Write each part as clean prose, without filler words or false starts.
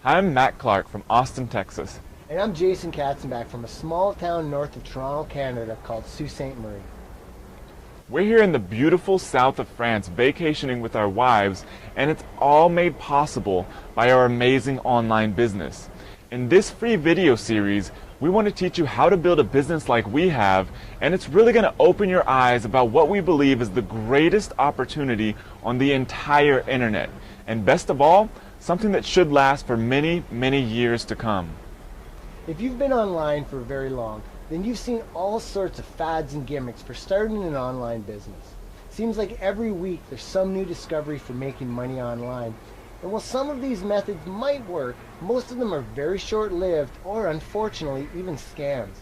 Hi, I'm Matt Clark from Austin, Texas. And I'm Jason Katzenbach from a small town north of Toronto, Canada called Sault Ste. Marie. We're here in the beautiful south of France vacationing with our wives, and it's all made possible by our amazing online business. In this free video series, we want to teach you how to build a business like we have, and it's really going to open your eyes about what we believe is the greatest opportunity on the entire internet. And best of all, something that should last for many, many years to come. If you've been online for very long, then you've seen all sorts of fads and gimmicks for starting an online business. Seems like every week there's some new discovery for making money online. And while some of these methods might work, most of them are very short-lived or, unfortunately, even scams.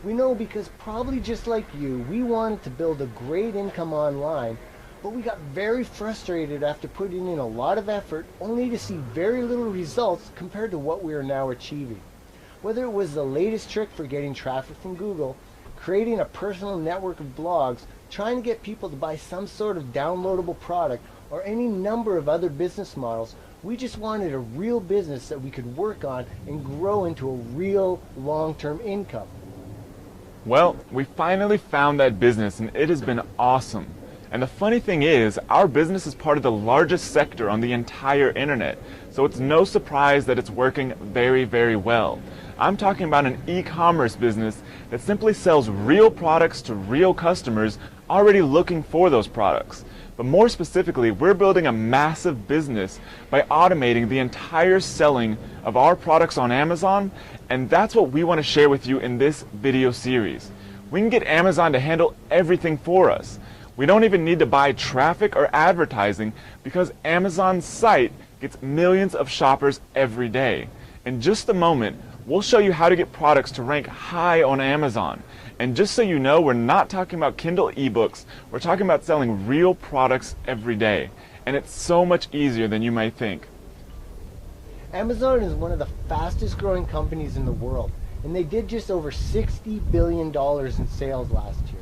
We know because probably just like you, we wanted to build a great income online, but we got very frustrated after putting in a lot of effort only to see very little results compared to what we are now achieving. Whether it was the latest trick for getting traffic from Google, creating a personal network of blogs, trying to get people to buy some sort of downloadable product, or any number of other business models, we just wanted a real business that we could work on and grow into a real long-term income. Well, we finally found that business, and it has been awesome. And the funny thing is, our business is part of the largest sector on the entire internet, so it's no surprise that it's working very, very well. I'm talking about an e-commerce business that simply sells real products to real customers already looking for those products. But more specifically, we're building a massive business by automating the entire selling of our products on Amazon, and that's what we want to share with you in this video series. We can get Amazon to handle everything for us. We don't even need to buy traffic or advertising because Amazon's site gets millions of shoppers every day. In just a moment, we'll show you how to get products to rank high on Amazon. And just so you know, we're not talking about Kindle ebooks, we're talking about selling real products every day. And it's so much easier than you might think. Amazon is one of the fastest growing companies in the world, and they did just over $60 billion in sales last year.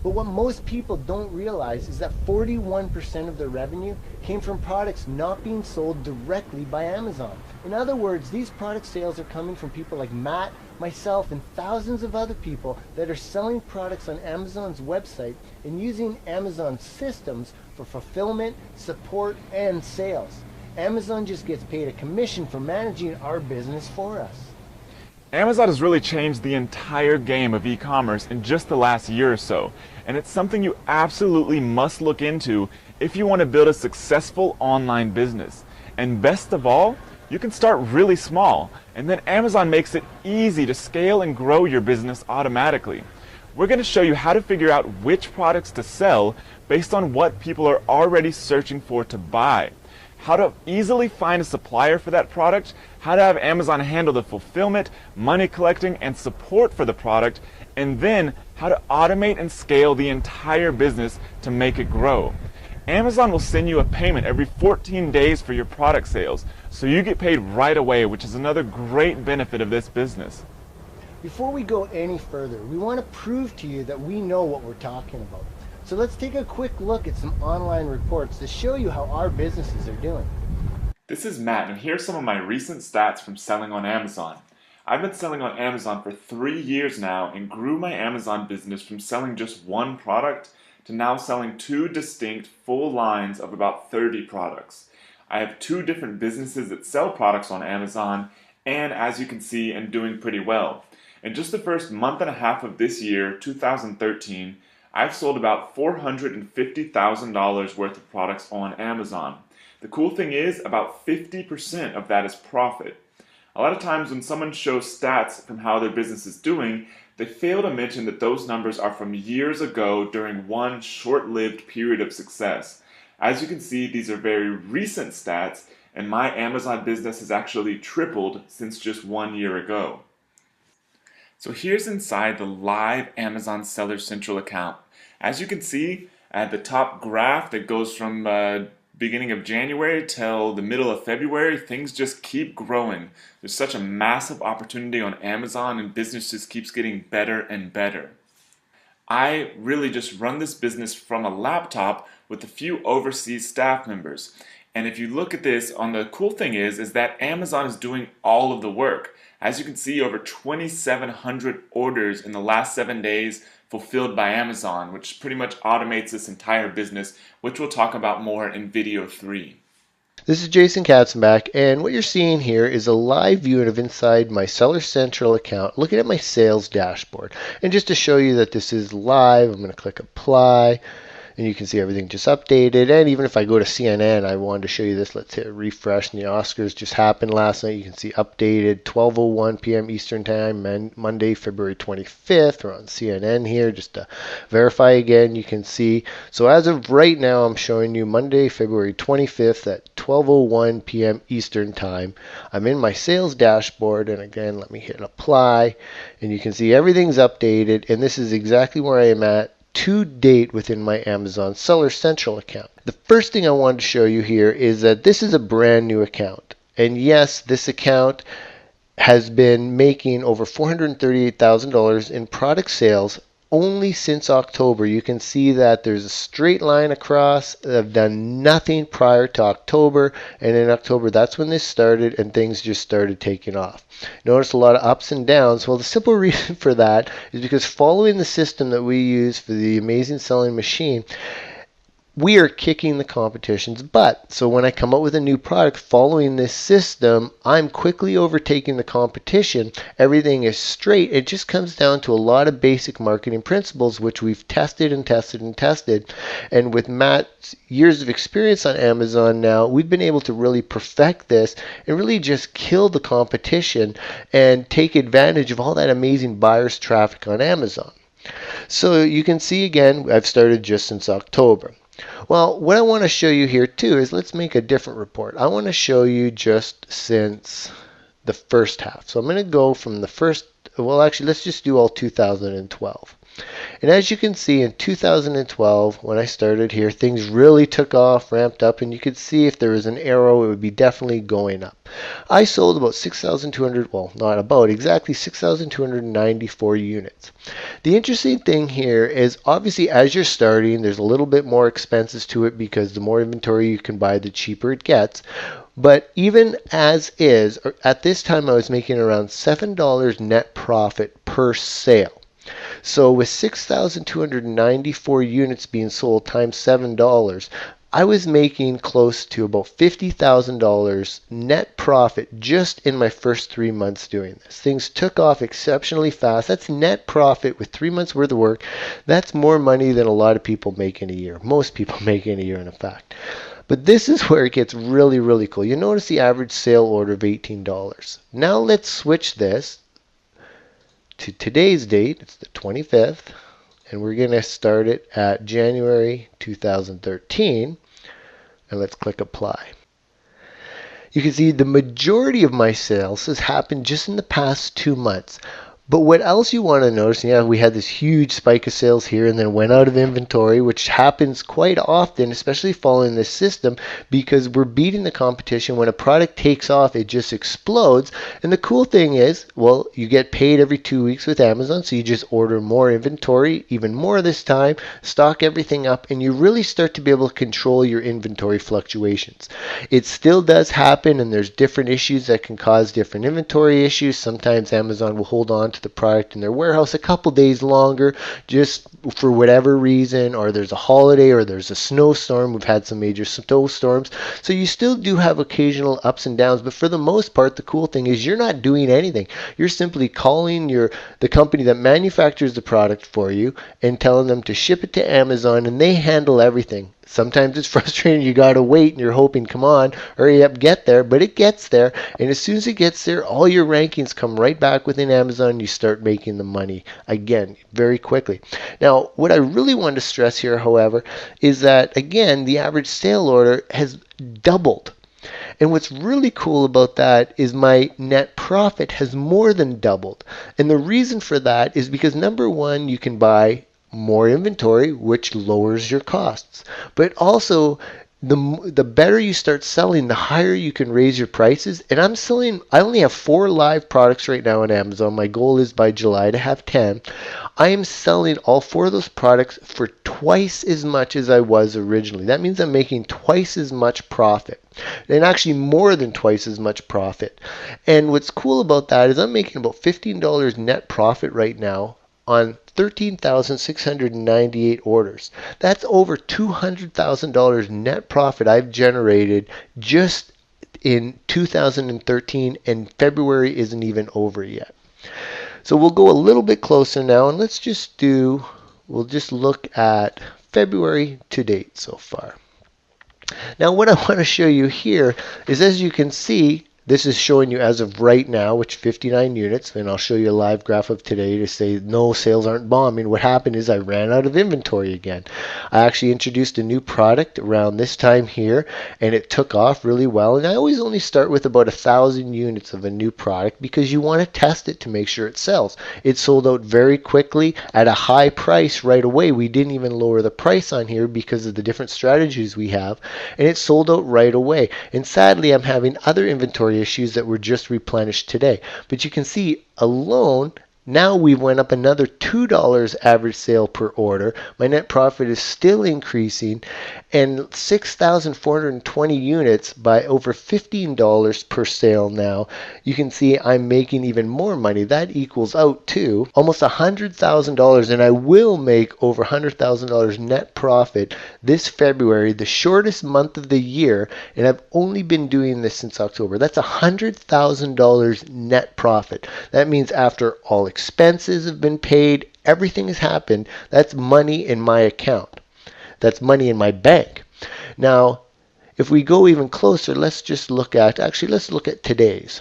But what most people don't realize is that 41% of their revenue came from products not being sold directly by Amazon. In other words, these product sales are coming from people like Matt, myself, and thousands of other people that are selling products on Amazon's website and using Amazon's systems for fulfillment, support, and sales. Amazon just gets paid a commission for managing our business for us. Amazon has really changed the entire game of e-commerce in just the last year or so, and it's something you absolutely must look into if you want to build a successful online business. And best of all, you can start really small, and then Amazon makes it easy to scale and grow your business automatically. We're going to show you how to figure out which products to sell based on what people are already searching for to buy, how to easily find a supplier for that product, how to have Amazon handle the fulfillment, money collecting, and support for the product, and then how to automate and scale the entire business to make it grow. Amazon will send you a payment every 14 days for your product sales, so you get paid right away, which is another great benefit of this business. Before we go any further, we want to prove to you that we know what we're talking about. So let's take a quick look at some online reports to show you how our businesses are doing. This is Matt, and here's some of my recent stats from selling on Amazon. I've been selling on Amazon for 3 years now and grew my Amazon business from selling just one product to now selling 2 distinct full lines of about 30 products. I have 2 different businesses that sell products on Amazon, and as you can see, I'm doing pretty well. In just the first month and a half of this year, 2013, I've sold about $450,000 worth of products on Amazon. The cool thing is, about 50% of that is profit. A lot of times when someone shows stats from how their business is doing, they fail to mention that those numbers are from years ago during one short-lived period of success. As you can see, these are very recent stats, and my Amazon business has actually tripled since just 1 year ago. So here's inside the live Amazon Seller Central account. As you can see, at the top graph that goes from beginning of January till the middle of February, things just keep growing. There's such a massive opportunity on Amazon, and business just keeps getting better and better. I really just run this business from a laptop with a few overseas staff members. And if you look at this, the cool thing is that Amazon is doing all of the work. As you can see, over 2,700 orders in the last 7 days fulfilled by Amazon, which pretty much automates this entire business, which we'll talk about more in video 3. This is Jason Katzenbach, and what you're seeing here is a live view of inside my Seller Central account, looking at my sales dashboard. And just to show you that this is live, I'm going to click apply, and you can see everything just updated. And even if I go to CNN, I wanted to show you this. Let's hit refresh, and the Oscars just happened last night. You can see updated 12:01 p.m. Eastern Time, Monday, February 25th. We're on CNN here just to verify again. You can see, so as of right now, I'm showing you Monday, February 25th at 12:01 p.m. Eastern Time. I'm in my sales dashboard, and again, let me hit apply, and you can see everything's updated, and this is exactly where I am at to date within my Amazon Seller Central account. The first thing I wanted to show you here is that this is a brand new account. And yes, this account has been making over $438,000 in product sales only since October. You can see that there's a straight line across. I've done nothing prior to October, and in October that's when this started and things just started taking off. Notice a lot of ups and downs. Well, the simple reason for that is because following the system that we use for the Amazing Selling Machine, we are kicking the competition's butt. So when I come up with a new product following this system, I'm quickly overtaking the competition. Everything is straight. It just comes down to a lot of basic marketing principles, which we've tested and tested and tested. And with Matt's years of experience on Amazon now, we've been able to really perfect this and really just kill the competition and take advantage of all that amazing buyers traffic on Amazon. So you can see again, I've started just since October. Well, what I want to show you here too is let's make a different report. I want to show you just since the first half. So I'm going to go from the first, well actually let's just do all 2012. And as you can see in 2012, when I started here, things really took off, ramped up, and you could see if there was an arrow, it would be definitely going up. I sold about 6,200, well, not about, exactly 6,294 units. The interesting thing here is obviously as you're starting, there's a little bit more expenses to it because the more inventory you can buy, the cheaper it gets. But even as is, at this time I was making around $7 net profit per sale. So with 6,294 units being sold times $7, I was making close to about $50,000 net profit just in my first 3 months doing this. Things took off exceptionally fast. That's net profit with 3 months worth of work. That's more money than a lot of people make in a year. Most people make in a year, in fact. But this is where it gets really, really cool. You notice the average sale order of $18. Now let's switch this to today's date. It's the 25th, and we're going to start it at January 2013, and let's click apply. You can see the majority of my sales has happened just in the past 2 months. But what else you want to notice, yeah, we had this huge spike of sales here and then went out of inventory, which happens quite often, especially following this system, because we're beating the competition. When a product takes off, it just explodes. And the cool thing is, well, you get paid every 2 weeks with Amazon, so you just order more inventory, even more this time, stock everything up, and you really start to be able to control your inventory fluctuations. It still does happen, and there's different issues that can cause different inventory issues. Sometimes Amazon will hold on to the product in their warehouse a couple days longer just for whatever reason, or there's a holiday, or there's a snowstorm. We've had some major snowstorms, so you still do have occasional ups and downs, but for the most part, the cool thing is you're not doing anything. You're simply calling the company that manufactures the product for you and telling them to ship it to Amazon, and they handle everything. Sometimes it's frustrating. You got to wait and you're hoping, come on, hurry up, get there. But it gets there. And as soon as it gets there, all your rankings come right back within Amazon. You start making the money again very quickly. Now, what I really want to stress here, however, is that, again, the average sale order has doubled. And what's really cool about that is my net profit has more than doubled. And the reason for that is because, number one, you can buy more inventory, which lowers your costs. But also, the better you start selling, the higher you can raise your prices. And I only have 4 live products right now on Amazon. My goal is by July to have 10. I am selling all 4 of those products for twice as much as I was originally. That means I'm making twice as much profit, and actually more than twice as much profit. And what's cool about that is I'm making about $15 net profit right now on 13,698 orders. That's over $200,000 net profit I've generated just in 2013, and February isn't even over yet. So we'll go a little bit closer now, and we'll just look at February to date so far. Now what I want to show you here is, as you can see, this is showing you as of right now, which 59 units, and I'll show you a live graph of today to say no, sales aren't bombing. What happened is I ran out of inventory again. I actually introduced a new product around this time here, and it took off really well. And I always only start with about 1,000 units of a new product because you want to test it to make sure it sells. It sold out very quickly at a high price right away. We didn't even lower the price on here because of the different strategies we have, and it sold out right away. And sadly, I'm having other inventory issues that were just replenished today. But you can see alone, now we went up another $2 average sale per order. My net profit is still increasing, and 6,420 units by over $15 per sale now. You can see I'm making even more money. That equals out to almost $100,000, and I will make over $100,000 net profit this February, the shortest month of the year, and I've only been doing this since October. That's $100,000 net profit. That means after all expenses have been paid, everything has happened. That's money in my account. That's money in my bank. Now, if we go even closer, let's look at today's.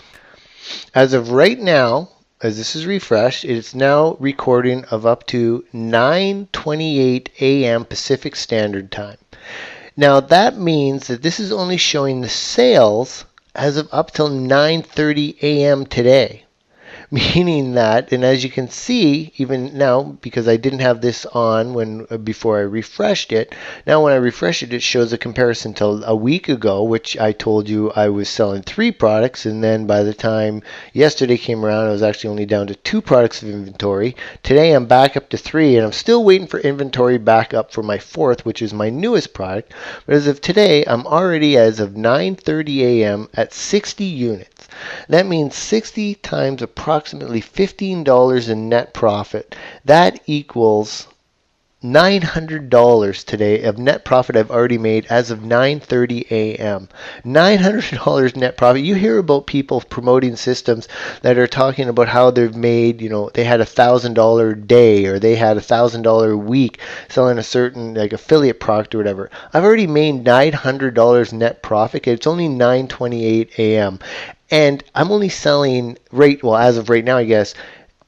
As of right now, as this is refreshed, it's now recording of up to 9:28 a.m. Pacific Standard Time. Now that means that this is only showing the sales as of up till 9:30 a.m. today. Meaning that, and as you can see, even now, because I didn't have this on before I refreshed it, now when I refresh it, it shows a comparison to a week ago, which I told you I was selling 3 products, and then by the time yesterday came around, I was actually only down to 2 products of inventory. Today I'm back up to 3, and I'm still waiting for inventory back up for my 4th, which is my newest product. But as of today, I'm already, as of 9:30 a.m., at 60 units. That means 60 times approximately $15 in net profit. That equals $900 today of net profit I've already made as of 9:30 a.m. $900 net profit. You hear about people promoting systems that are talking about how they've made, they had $1,000 day, or they had $1,000 a week selling a certain affiliate product or whatever. I've already made $900 net profit. It's only 9:28 a.m. And I'm only selling as of right now, I guess,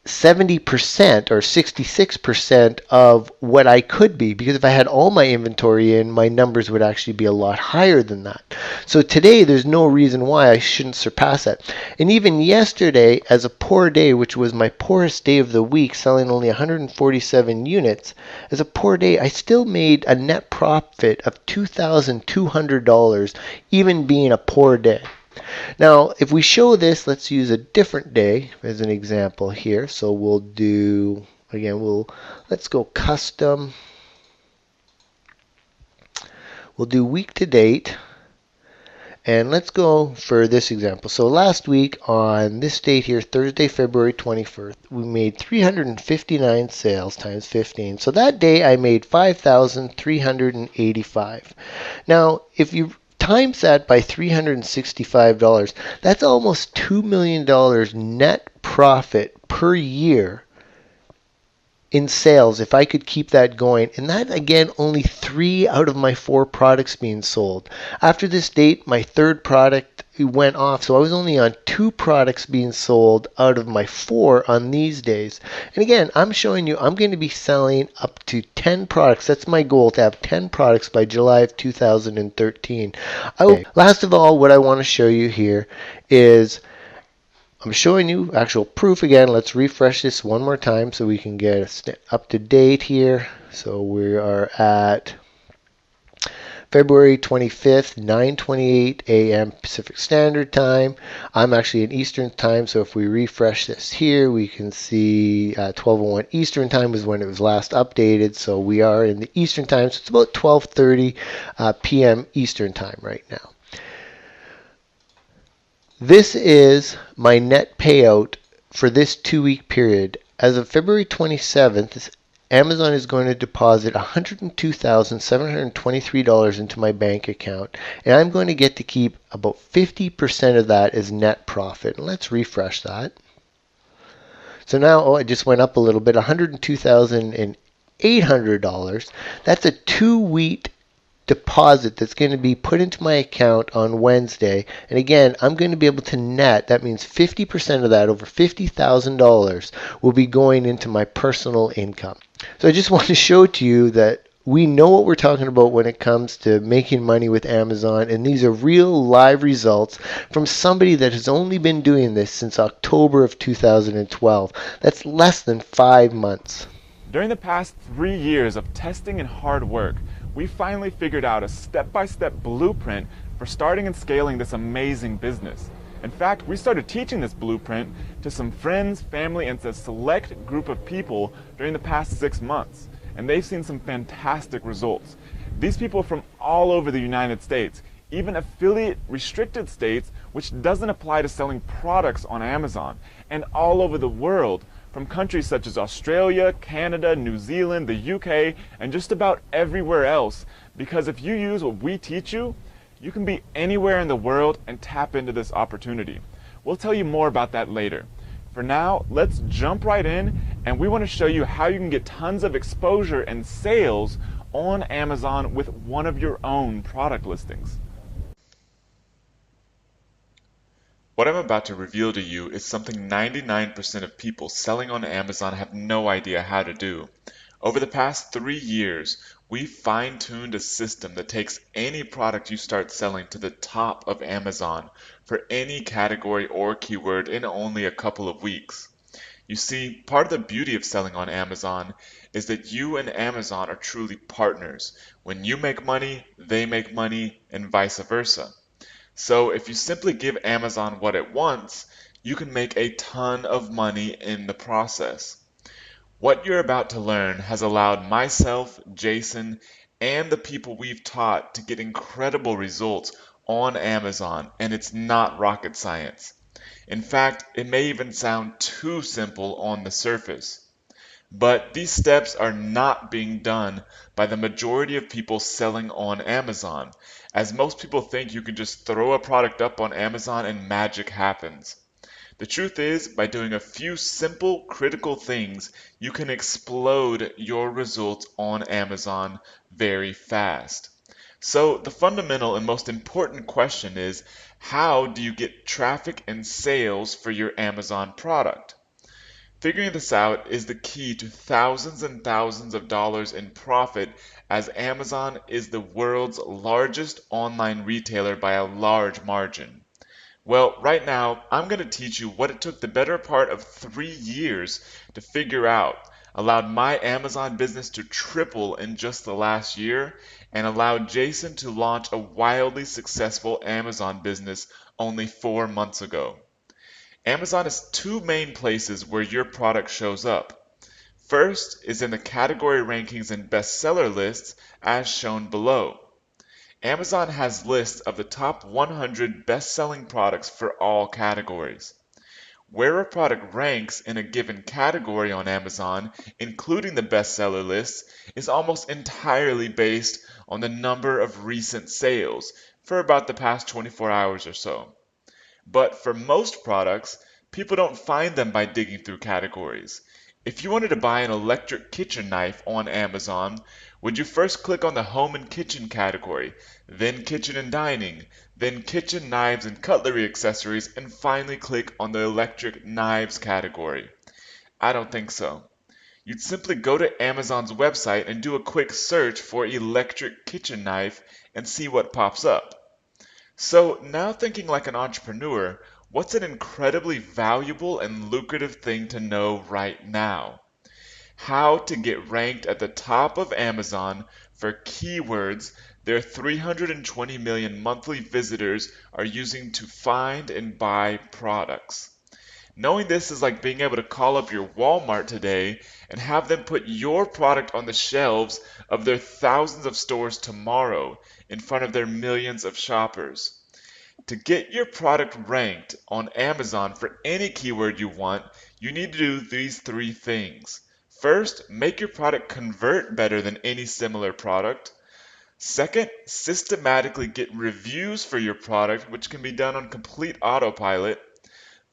70% or 66% of what I could be, because if I had all my inventory in, my numbers would actually be a lot higher than that. So today, there's no reason why I shouldn't surpass that. And even yesterday, as a poor day, which was my poorest day of the week, selling only 147 units, as a poor day, I still made a net profit of $2,200, even being a poor day. Now, if we show this, let's use a different day as an example here. So we'll do, let's go custom. We'll do week to date. And let's go for this example. So last week on this date here, Thursday, February 21st, we made 359 sales times 15. So that day I made $5,385. Now, if you times that by $365, that's almost $2 million net profit per year in sales if I could keep that going. And that, again, only 3 out of my 4 products being sold. After this date, my 3rd product went off, so I was only on 2 products being sold out of my 4 on these days. And again, I'm showing you I'm going to be selling up to 10 products. That's my goal, to have 10 products by July of 2013. Last of all, what I want to show you here is I'm showing you actual proof again. Let's refresh this one more time so we can get up to date here. So we are at February 25th, 9:28 a.m. Pacific Standard Time. I'm actually in Eastern Time, so if we refresh this here, we can see 12:01 Eastern Time was when it was last updated. So we are in the Eastern Time, so it's about 12:30 p.m. Eastern Time right now. This is my net payout for this 2-week period. As of February 27th, Amazon is going to deposit $102,723 into my bank account, and I'm going to get to keep about 50% of that as net profit. And let's refresh that. So now, it just went up a little bit, $102,800. That's a 2-week deposit that's going to be put into my account on Wednesday. And again, I'm going to be able to net, that means 50% of that, over $50,000, will be going into my personal income. So I just want to show to you that we know what we're talking about when it comes to making money with Amazon, and these are real live results from somebody that has only been doing this since October of 2012. That's less than 5 months. During the past 3 years of testing and hard work, we finally figured out a step-by-step blueprint for starting and scaling this amazing business. In fact, we started teaching this blueprint to some friends, family, and a select group of people during the past 6 months, and they've seen some fantastic results. These people are from all over the United States, even affiliate restricted states, which doesn't apply to selling products on Amazon, and all over the world, from countries such as Australia, Canada, New Zealand, the UK, and just about everywhere else. Because if you use what we teach you, you can be anywhere in the world and tap into this opportunity. We'll tell you more about that later. For now, let's jump right in, and we want to show you how you can get tons of exposure and sales on Amazon with one of your own product listings. What I'm about to reveal to you is something 99% of people selling on Amazon have no idea how to do. Over the past 3 years, we've fine-tuned a system that takes any product you start selling to the top of Amazon for any category or keyword in only a couple of weeks. You see, part of the beauty of selling on Amazon is that you and Amazon are truly partners. When you make money, they make money, and vice versa. So if you simply give Amazon what it wants, you can make a ton of money in the process. What you're about to learn has allowed myself, Jason, and the people we've taught to get incredible results on Amazon, and it's not rocket science. In fact, it may even sound too simple on the surface. But these steps are not being done by the majority of people selling on Amazon, as most people think you can just throw a product up on Amazon and magic happens. The truth is, by doing a few simple, critical things, you can explode your results on Amazon very fast. So the fundamental and most important question is, how do you get traffic and sales for your Amazon product? Figuring this out is the key to thousands and thousands of dollars in profit, as Amazon is the world's largest online retailer by a large margin. Well, right now, I'm going to teach you what it took the better part of 3 years to figure out, allowed my Amazon business to triple in just the last year, and allowed Jason to launch a wildly successful Amazon business only 4 months ago. Amazon has 2 main places where your product shows up. First is in the category rankings and bestseller lists as shown below. Amazon has lists of the top 100 best-selling products for all categories. Where a product ranks in a given category on Amazon, including the bestseller list, is almost entirely based on the number of recent sales for about the past 24 hours or so. But for most products, people don't find them by digging through categories. If you wanted to buy an electric kitchen knife on Amazon, would you first click on the home and kitchen category, then kitchen and dining, then kitchen knives and cutlery accessories, and finally click on the electric knives category? I don't think so. You'd simply go to Amazon's website and do a quick search for electric kitchen knife and see what pops up. So now, thinking like an entrepreneur, what's an incredibly valuable and lucrative thing to know right now? How to get ranked at the top of Amazon for keywords their 320 million monthly visitors are using to find and buy products. Knowing this is like being able to call up your Walmart today and have them put your product on the shelves of their thousands of stores tomorrow in front of their millions of shoppers. To get your product ranked on Amazon for any keyword you want, you need to do these three things. First, make your product convert better than any similar product. Second, systematically get reviews for your product, which can be done on complete autopilot.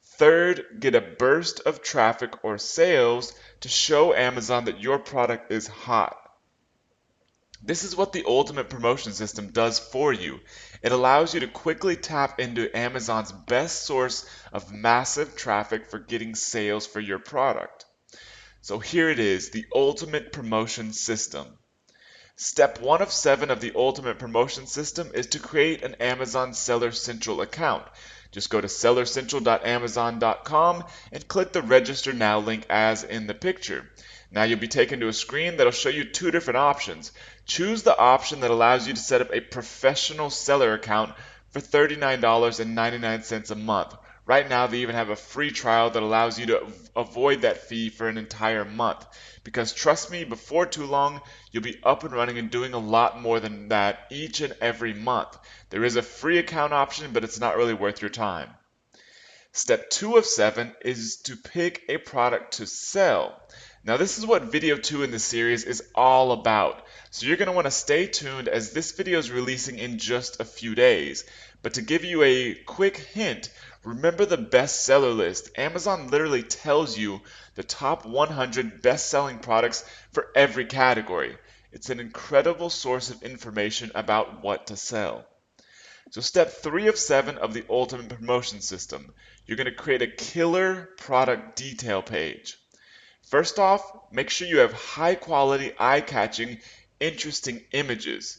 Third, get a burst of traffic or sales to show Amazon that your product is hot. This is what the Ultimate Promotion System does for you. It allows you to quickly tap into Amazon's best source of massive traffic for getting sales for your product. So here it is, the Ultimate Promotion System. Step 1 of 7 of the Ultimate Promotion System is to create an Amazon Seller Central account. Just go to sellercentral.amazon.com and click the Register Now link as in the picture. Now you'll be taken to a screen that'll show you two different options. Choose the option that allows you to set up a professional seller account for $39.99 a month. Right now they even have a free trial that allows you to avoid that fee for an entire month. Because trust me, before too long, you'll be up and running and doing a lot more than that each and every month. There is a free account option, but it's not really worth your time. Step 2 of 7 is to pick a product to sell. Now this is what video 2 in the series is all about. So you're going to want to stay tuned as this video is releasing in just a few days. But to give you a quick hint, remember the bestseller list. Amazon literally tells you the top 100 best-selling products for every category. It's an incredible source of information about what to sell. So step 3 of 7 of the Ultimate Promotion System, you're going to create a killer product detail page. First off, make sure you have high quality, eye-catching, interesting images.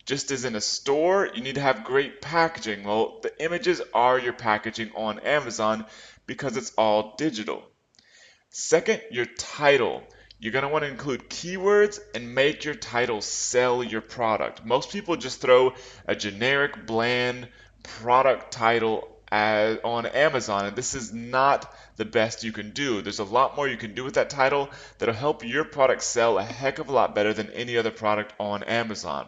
Just as in a store, you need to have great packaging. Well, the images are your packaging on Amazon because it's all digital. Second, your title. You're going to want to include keywords and make your title sell your product. Most people just throw a generic, bland product title on Amazon, and this is not the best you can do. There's a lot more you can do with that title that'll help your product sell a heck of a lot better than any other product on Amazon.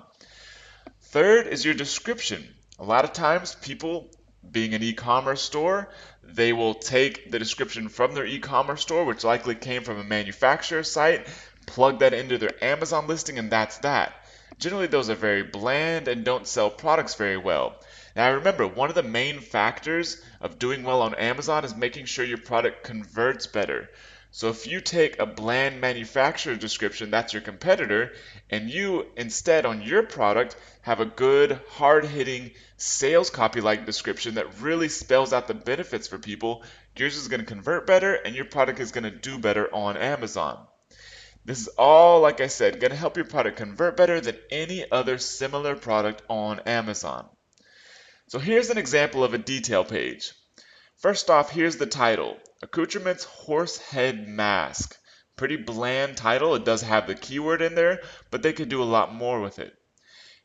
Third is your description. A lot of times people, being an e-commerce store, they will take the description from their e-commerce store, which likely came from a manufacturer site, plug that into their Amazon listing, and that's that. Generally, those are very bland and don't sell products very well. Now remember, one of the main factors of doing well on Amazon is making sure your product converts better. So if you take a bland manufacturer description, that's your competitor, and you instead on your product have a good, hard-hitting sales copy-like description that really spells out the benefits for people, yours is going to convert better and your product is going to do better on Amazon. This is all, like I said, going to help your product convert better than any other similar product on Amazon. So here's an example of a detail page. First off, here's the title, Accoutrements Horse Head Mask. Pretty bland title. It does have the keyword in there, but they could do a lot more with it.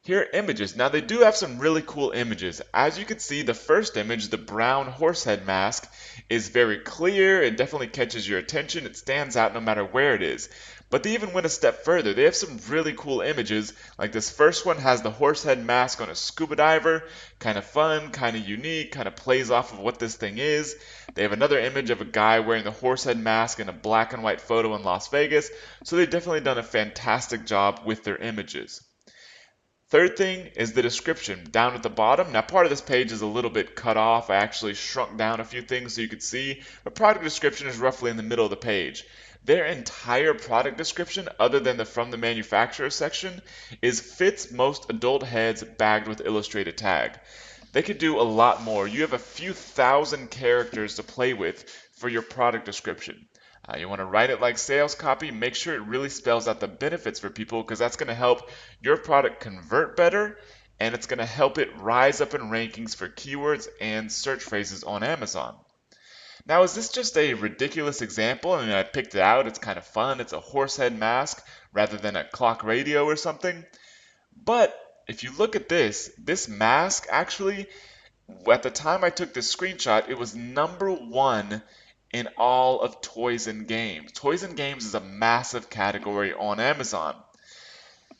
Here are images. Now they do have some really cool images. As you can see, the first image, the brown horsehead mask, is very clear. It definitely catches your attention. It stands out no matter where it is. But they even went a step further. They have some really cool images. Like this first one has the horsehead mask on a scuba diver. Kind of fun, kind of unique, kind of plays off of what this thing is. They have another image of a guy wearing the horsehead mask in a black and white photo in Las Vegas. So they've definitely done a fantastic job with their images. Third thing is the description down at the bottom. Now part of this page is a little bit cut off. I actually shrunk down a few things so you could see. But product description is roughly in the middle of the page. Their entire product description, other than the from the manufacturer section, is fits most adult heads bagged with illustrated tag. They could do a lot more. You have a few thousand characters to play with for your product description. You want to write it like sales copy. Make sure it really spells out the benefits for people because that's going to help your product convert better and it's going to help it rise up in rankings for keywords and search phrases on Amazon. Now, is this just a ridiculous example? I mean, I picked it out. It's kind of fun. It's a horsehead mask rather than a clock radio or something. But if you look at this mask actually, at the time I took this screenshot, it was #1 in all of toys and games. Toys and games is a massive category on Amazon.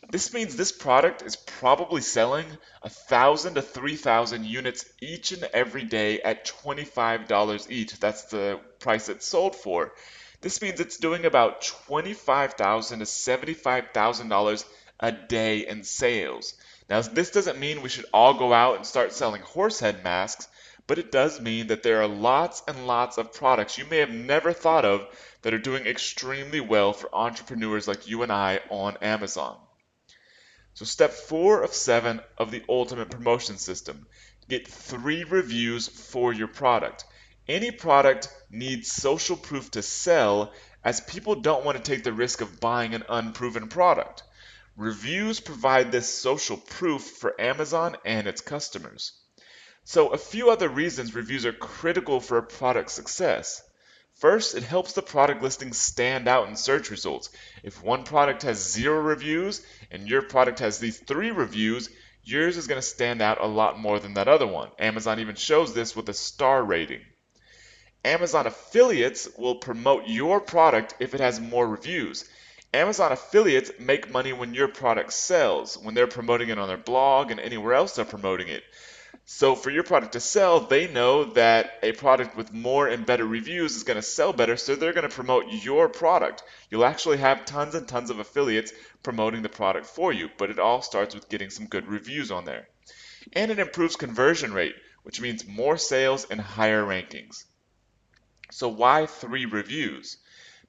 This means this product is probably selling 1,000 to 3,000 units each and every day at $25 each. That's the price it's sold for. This means it's doing about $25,000 to $75,000 a day in sales. Now, this doesn't mean we should all go out and start selling horse head masks, but it does mean that there are lots and lots of products you may have never thought of that are doing extremely well for entrepreneurs like you and I on Amazon. So step 4 of 7 of the ultimate promotion system, get 3 reviews for your product. Any product needs social proof to sell, as people don't want to take the risk of buying an unproven product. Reviews provide this social proof for Amazon and its customers. So a few other reasons reviews are critical for a product's success. First, it helps the product listing stand out in search results. If one product has 0 reviews and your product has these 3 reviews, yours is going to stand out a lot more than that other one. Amazon even shows this with a star rating. Amazon affiliates will promote your product if it has more reviews. Amazon affiliates make money when your product sells, when they're promoting it on their blog and anywhere else they're promoting it. So for your product to sell, they know that a product with more and better reviews is going to sell better, so they're going to promote your product. You'll actually have tons and tons of affiliates promoting the product for you, but it all starts with getting some good reviews on there. And it improves conversion rate, which means more sales and higher rankings. So why 3 reviews?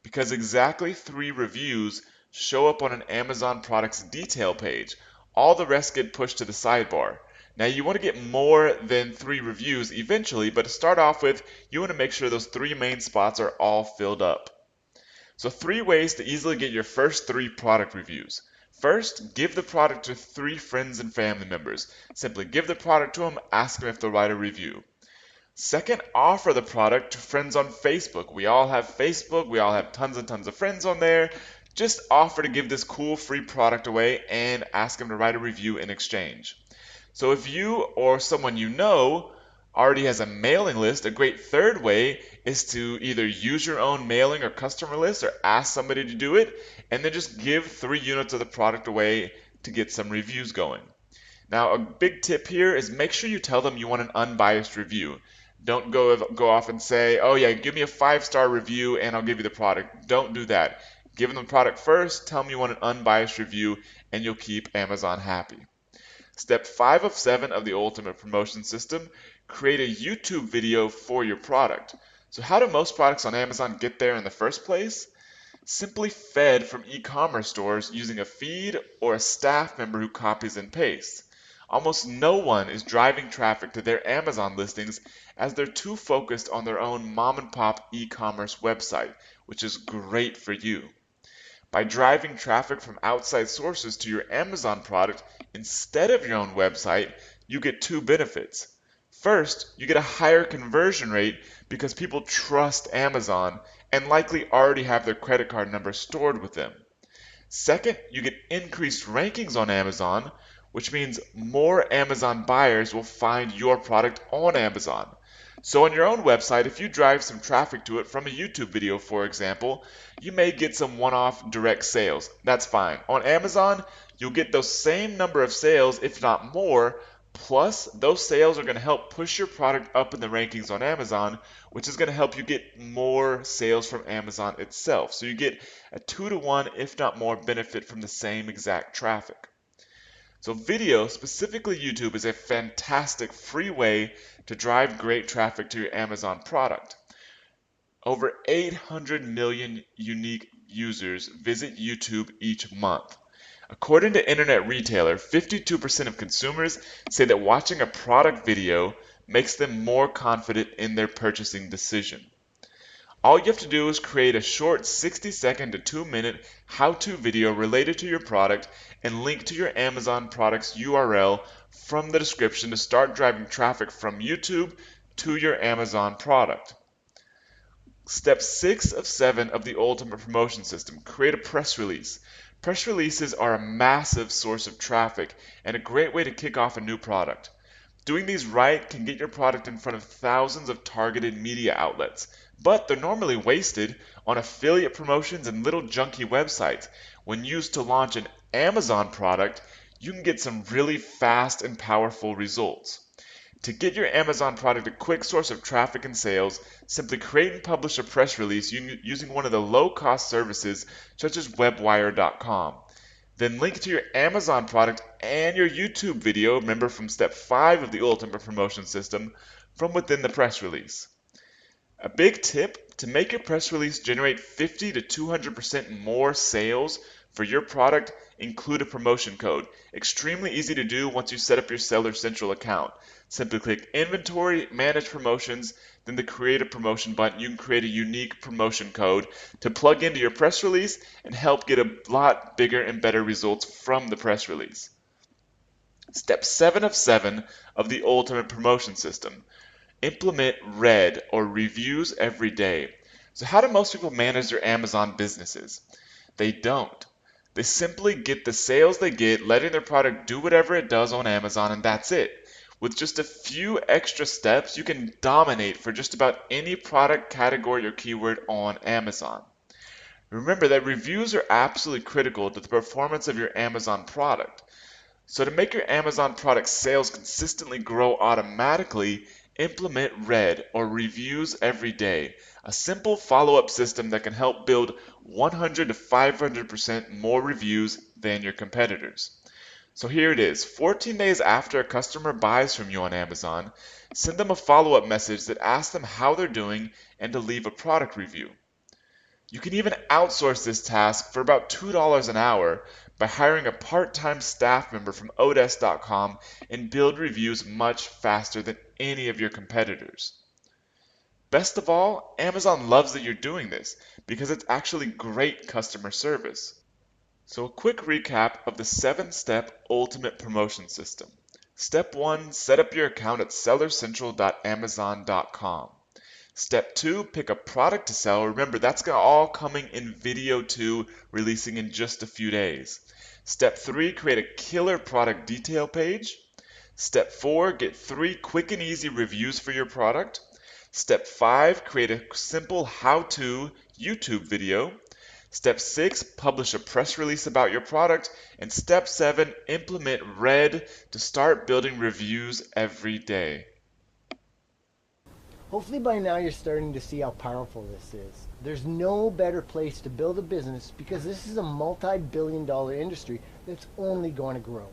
Because exactly 3 reviews show up on an Amazon product's detail page. All the rest get pushed to the sidebar. Now you want to get more than 3 reviews eventually, but to start off with, you want to make sure those 3 main spots are all filled up. So 3 ways to easily get your first 3 product reviews. First, give the product to 3 friends and family members. Simply give the product to them, ask them if they'll write a review. Second, offer the product to friends on Facebook. We all have Facebook, we all have tons and tons of friends on there. Just offer to give this cool free product away and ask them to write a review in exchange. So if you or someone you know already has a mailing list, a great third way is to either use your own mailing or customer list or ask somebody to do it, and then just give 3 units of the product away to get some reviews going. Now, a big tip here is make sure you tell them you want an unbiased review. Don't go off and say, oh yeah, give me a 5-star review and I'll give you the product. Don't do that. Give them the product first, tell them you want an unbiased review, and you'll keep Amazon happy. Step 5 of 7 of the ultimate promotion system, create a YouTube video for your product. So how do most products on Amazon get there in the first place? Simply fed from e-commerce stores using a feed or a staff member who copies and pastes. Almost no one is driving traffic to their Amazon listings as they're too focused on their own mom and pop e-commerce website, which is great for you. By driving traffic from outside sources to your Amazon product instead of your own website, you get 2 benefits. First, you get a higher conversion rate because people trust Amazon and likely already have their credit card number stored with them. Second, you get increased rankings on Amazon, which means more Amazon buyers will find your product on Amazon. So on your own website, if you drive some traffic to it from a YouTube video, for example, you may get some one-off direct sales. That's fine. On Amazon, you'll get those same number of sales, if not more, plus those sales are going to help push your product up in the rankings on Amazon, which is going to help you get more sales from Amazon itself. So you get a 2-to-1, if not more, benefit from the same exact traffic. So video, specifically YouTube, is a fantastic free way to drive great traffic to your Amazon product. Over 800 million unique users visit YouTube each month. According to Internet Retailer, 52% of consumers say that watching a product video makes them more confident in their purchasing decision. All you have to do is create a short 60-second to 2-minute how-to video related to your product and link to your Amazon product's URL from the description to start driving traffic from YouTube to your Amazon product. Step 6 of 7 of the ultimate promotion system, create a press release. Press releases are a massive source of traffic and a great way to kick off a new product. Doing these right can get your product in front of thousands of targeted media outlets, but they're normally wasted on affiliate promotions and little junky websites. When used to launch an Amazon product, you can get some really fast and powerful results. To get your Amazon product a quick source of traffic and sales, simply create and publish a press release using one of the low-cost services such as webwire.com. Then link to your Amazon product and your YouTube video, remember from step 5 of the Ultimate Promotion System, from within the press release. A big tip: to make your press release generate 50 to 200% more sales for your product, include a promotion code. Extremely easy to do once you set up your Seller Central account. Simply click Inventory, Manage Promotions, then the Create a Promotion button. You can create a unique promotion code to plug into your press release and help get a lot bigger and better results from the press release. Step 7 of 7 of the Ultimate Promotion System. Implement RED, or reviews every day. So how do most people manage their Amazon businesses? They don't. They simply get the sales they get, letting their product do whatever it does on Amazon, and that's it. With just a few extra steps, you can dominate for just about any product, category, or keyword on Amazon. Remember that reviews are absolutely critical to the performance of your Amazon product. So to make your Amazon product sales consistently grow automatically, implement RED, or reviews every day, a simple follow-up system that can help build 100 to 500% more reviews than your competitors. So here it is: 14 days after a customer buys from you on Amazon, send them a follow-up message that asks them how they're doing and to leave a product review. You can even outsource this task for about $2 an hour by hiring a part-time staff member from Odesk.com and build reviews much faster than any of your competitors. Best of all, Amazon loves that you're doing this because it's actually great customer service. So a quick recap of the 7-step Ultimate Promotion System. Step 1, set up your account at sellercentral.amazon.com. Step 2, pick a product to sell. Remember, that's all coming in video 2, releasing in just a few days. Step 3, create a killer product detail page. Step 4, get 3 quick and easy reviews for your product. Step 5, create a simple how-to YouTube video. Step 6, publish a press release about your product. And Step 7, implement RED to start building reviews every day. Hopefully by now you're starting to see how powerful this is. There's no better place to build a business because this is a multi-billion-dollar industry that's only going to grow.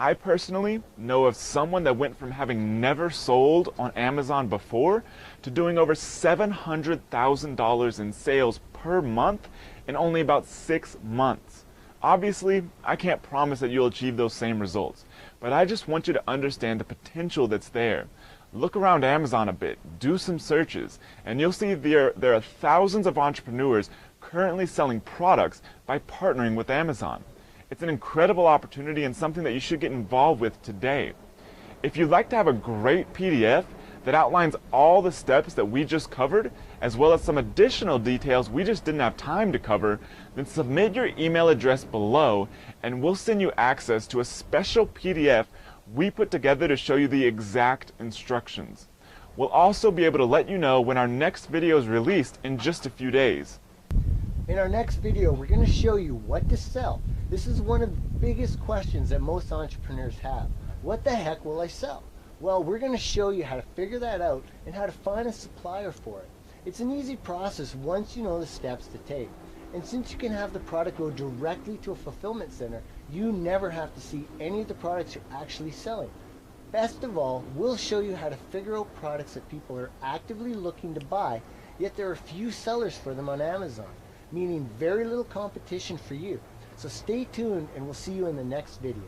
I personally know of someone that went from having never sold on Amazon before to doing over $700,000 in sales per month in only about 6 months. Obviously, I can't promise that you'll achieve those same results, but I just want you to understand the potential that's there. Look around Amazon a bit, do some searches, and you'll see there are thousands of entrepreneurs currently selling products by partnering with Amazon. It's an incredible opportunity and something that you should get involved with today. If you'd like to have a great PDF that outlines all the steps that we just covered, as well as some additional details we just didn't have time to cover, then submit your email address below and we'll send you access to a special PDF we put together to show you the exact instructions. We'll also be able to let you know when our next video is released in just a few days. In our next video, we're going to show you what to sell. This is one of the biggest questions that most entrepreneurs have. What the heck will I sell? Well, we're going to show you how to figure that out and how to find a supplier for it. It's an easy process once you know the steps to take. And since you can have the product go directly to a fulfillment center, you never have to see any of the products you're actually selling. Best of all, we'll show you how to figure out products that people are actively looking to buy, yet there are few sellers for them on Amazon, meaning very little competition for you. So stay tuned and we'll see you in the next video.